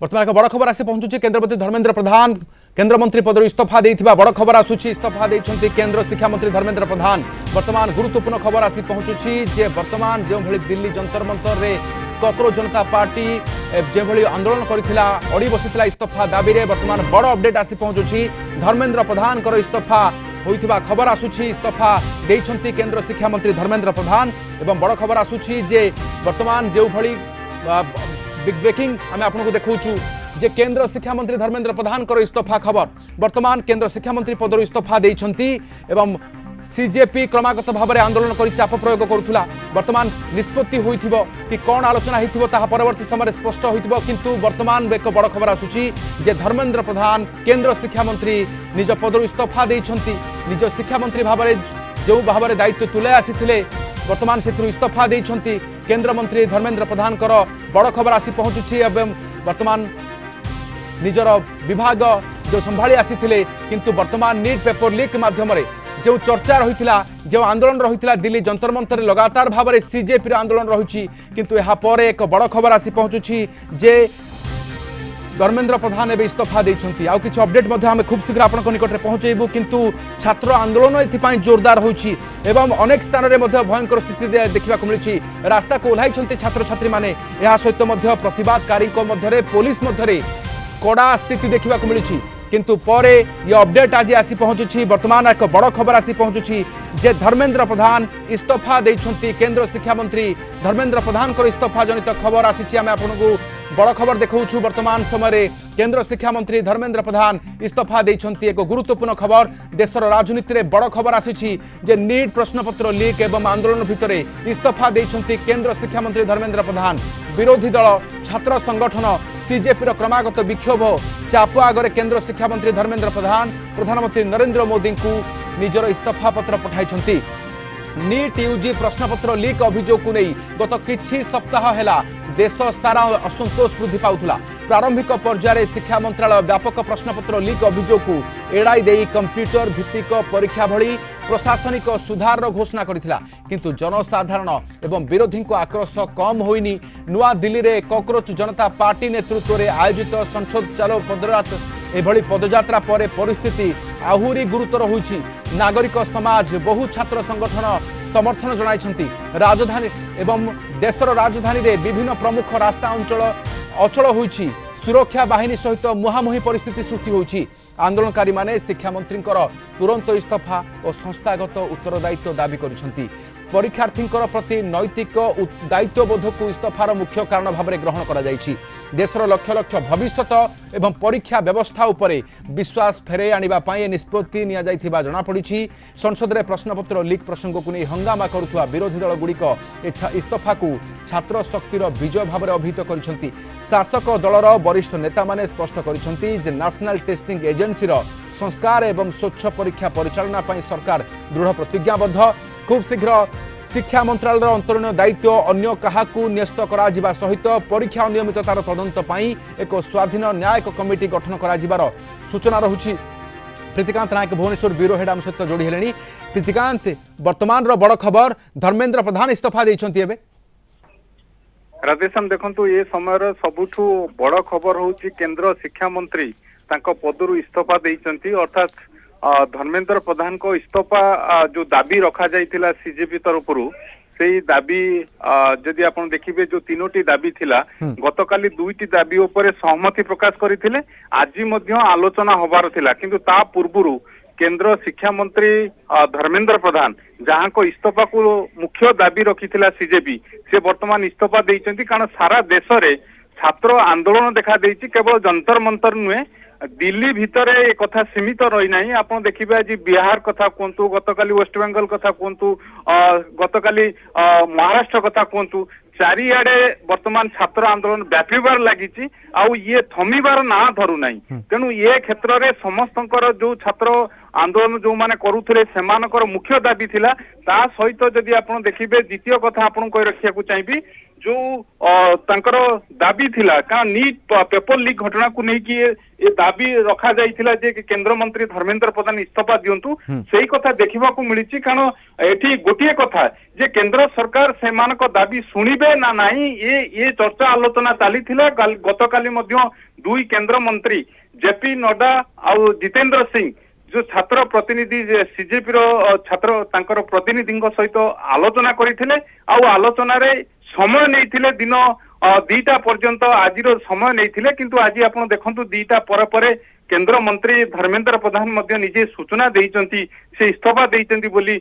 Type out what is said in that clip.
बर्तमान एक बड़ खबर आसी पहुंचुची केंद्रमंत्री धर्मेंद्र प्रधान केंद्र मंत्री पदर इस्तीफा देइथिबा बड़ खबर आसुची इस्तीफा देइछंती केंद्र शिक्षा मंत्री धर्मेंद्र प्रधान। वर्तमान गुरुत्वपूर्ण खबर आसी पहुंचुची जे वर्तमान जो भली दिल्ली जंतर मंतर रे कॉकरोच जनता पार्टी जो भली आंदोलन करथिला अड़ी बसितला इस्तीफा दाबी रे वर्तमान बड़ अपडेट आसी पहुंचुची धर्मेंद्र प्रधान कर इस्तीफा होइथिबा खबर आसुची इस्तीफा देइछंती केंद्र शिक्षा मंत्री धर्मेंद्र प्रधान। एवं बड़ खबर आसुची जे वर्तमान जो भली बिग ब्रेकिंग आम आपको देखु जे केंद्र शिक्षा मंत्री धर्मेंद्र प्रधान कर इस्तीफा खबर वर्तमान केंद्र शिक्षा मंत्री पदर इस्तीफा देइछंती एवं सीजेपी क्रमागत भाव में आंदोलन कर चाप प्रयोग करुला वर्तमान निष्पत्ति होइथिबो कि कौन आलोचना होइथिबो ताहा परवर्ती समय स्पष्ट होइथिबो किंतु वर्तमान एक बड़ खबर आसुची जे धर्मेंद्र प्रधान केंद्र शिक्षा मंत्री निज पदर इस्तीफा देइछंती निज शिक्षा मंत्री भाव में जो भाव में दायित्व तुले आसीथिले वर्तमान से इस्तीफा देइछंती केंद्र मंत्री धर्मेंद्र प्रधान कर बड़ खबर आसी पहुंचुची एवं वर्तमान निजर विभाग जो संभाली आसीथिले किंतु वर्तमान नीट पेपर लीक माध्यम जो चर्चा रही जो आंदोलन रही दिल्ली जंतर मंतर लगातार भाव में सीजेपी आंदोलन रही किंतु यहाँ पर एक बड़ खबर आसी पहुंचुची जे धर्मेंद्र प्रधान एवं इस्तीफा देइछंती आउ किछि अपडेट आम खूब शीघ्र आपन निकट में पहुंचेबू किंतु छात्र आंदोलन एथिपाई जोरदार होइछि एवं अनेक स्थान में भयंकर स्थिति देखा मिली रास्ता को ओह्लाई छात्र छात्री माने या सहित प्रतिवादकारी मध्य पुलिस मध्य कड़ा स्थिति देखा मिली किंतु परे ये अपडेट आज आसी पहुंचुछि वर्तमान एक बड़ खबर आसी पहुंचुछि जे धर्मेंद्र प्रधान इस्तीफा देइछंती केंद्र शिक्षा मंत्री धर्मेंद्र प्रधान कर इस्तीफा जनित खबर आसी आम आपको बड़ खबर देखु वर्तमान समय केंद्र शिक्षा मंत्री धर्मेंद्र प्रधान इस्तीफा देइछंती एक गुरुत्वपूर्ण खबर देशर राजनीति में बड़ खबर आसी जे नीट प्रश्नपत्र लीक एवं आंदोलन भितर इस्तीफा देइछंती केंद्र शिक्षा मंत्री धर्मेंद्र प्रधान। विरोधी दल छात्र संगठन सीजेपी क्रमागत विक्षोभ चाप आगे केंद्र शिक्षा मंत्री धर्मेंद्र प्रधान प्रधानमंत्री नरेंद्र मोदी को निजर इस्तीफा पत्र पठाई। नीट यूजी प्रश्नपत्र लीक अभियोग को नहीं गत किछि सप्ताह है देश सारा असंतोष वृद्धि पाउथला। प्रारंभिक पर्यायर शिक्षा मंत्रालय व्यापक प्रश्नपत्र लीक अभियोग को एड़ाई दे कंप्यूटर भित्तिक परीक्षा भली प्रशासनिक सुधार घोषणा करथिला किंतु जनसाधारण एवं विरोधी को आक्रोश कम होइनी। नुआ दिल्ली रे कॉकरोच जनता पार्टी नेतृत्व में आयोजित संसद चालो पदयात्रा पर परिस्थिति आहुरी गुरुतर होइछि। नागरिक समाज बहु छात्र संगठन समर्थन जणाइछंती। राजधानी एवं देशर राजधानी रे विभिन्न प्रमुख रास्ता अंचल अचल होइछि। सुरक्षा बाहिनी सहित मुहांमुही परिस्थिति सृष्टि होइछि। आंदोलनकारी माने शिक्षा मंत्री तुरंत इस्तीफा और संस्थागत उत्तरदायित्व दाबी करिसंती। परीक्षार्थी प्रति नैतिक दायित्वबोध को इस्तीफार मुख्य कारण भाव में ग्रहण करा जाइछि। देशर लक्ष लक्ष भविष्यत एवं परीक्षा व्यवस्था उपरे विश्वास फेरे आनिबा पाई निष्पत्ति निया जाइथिबा जणा पड़िछि। संसद में प्रश्नपत्र लीक प्रसंग को नहीं हंगामा करुवा विरोधी दल गुड़िक इस्तीफा को छात्र शक्तिर विजय भाव में अभिहित करिसंती। शासक दलर वरिष्ठ नेता माने स्पष्ट करिसंती जे नेशनल टेस्टिंग एजेंसी संस्कार एवं स्वच्छ परीक्षा परिचालना पाई सरकार दृढ़ प्रतिज्ञाबद्ध। खूब शीघ्र शिक्षा मंत्रालय अंतरीण दायित्व अन्य काहाकू न्यस्त करा जिबा सहित परीक्षा अनियमिततार तदंत पाई एक स्वाधीन न्यायिक कमिटी गठन करा जिबार सूचना रहुछि। प्रीतिकांत नायक भुवनेश्वर ब्यूरो हेड आम सहित जोड़ी हेलेनी। प्रीतिकांत वर्तमान बड़ खबर धर्मेंद्र प्रधान इस्तीफा देइछंती एबे राधेश्याम देखंतु ये समय सबुठू बड़ खबर होउछि केंद्र शिक्षा मंत्री तांको पदरु इस्तीफा देइछंती अर्थात धर्मेंद्र प्रधान को इस्तीफा जो दाबी रखा जाइथिला सीजेपी तरफरु से दाबी जदि आपण देखिबे जो तीनोटी दाबी थिला गतकाली दुईटी दाबी उपरे सहमति प्रकाश करिथिले आज मध्य आलोचना होबार थिला किंतु ता पूर्वरु केंद्र शिक्षा मंत्री धर्मेंद्र प्रधान जहां को इस्तीफा को मुख्य दाबी रखिथिला सीजेपी से वर्तमान इस्तीफा देइचंती कारण सारा देश रे छात्र आंदोलन देखा देइछि। केवल जंतर मंतर नुहे दिल्ली भितर एक कथा सीमित रही नहीं। आप देखिए आज बिहार कथा कहतु गतकाली वेस्ट बेंगल कथा कहतु गतकाली महाराष्ट्र कथा कहतु चारिआडे वर्तमान छात्र आंदोलन व्यापीबार लगी आउ ये थमिबार ना धरू ना तेणु ये क्षेत्र में समस्त जो छात्र आंदोलन जो माने करुथिले सेमानकर मुख्य दाबी थिला ता सहित जदि आपण देखिबे द्वितीय कथा आपण कहि रखिया को चाहिबी जो तांकर दाबी थिला का नीट पेपर लीक घटना को नहीं कि ये दाबी रखा जाइथिला जे केंद्र मंत्री धर्मेंद्र प्रधान इस्तीफा दियंतु सेही कथा देखिबा को मिलिछि कारण एठी गोटिए कथा जे केंद्र सरकार सेमानक दाबी सुनिबे ना नाही ये चर्चा आलोचना चलीथिला गतकाली मध्य दुई केंद्र मंत्री जेपी नड्डा और जितेंद्र सिंह जो छात्र प्रतिनिधि सीजेपी छात्र तांकर प्रतिनिधि सहित आलोचना करथिले आ आलोचना रे समय नहीं दिन 2टा पर्यंत आज समय नहीं किंतु आज आप देखु 2टा पर केंद्र मंत्री धर्मेंद्र प्रधान निजे सूचना देइचंती से इस्तीफा देइचंती बोली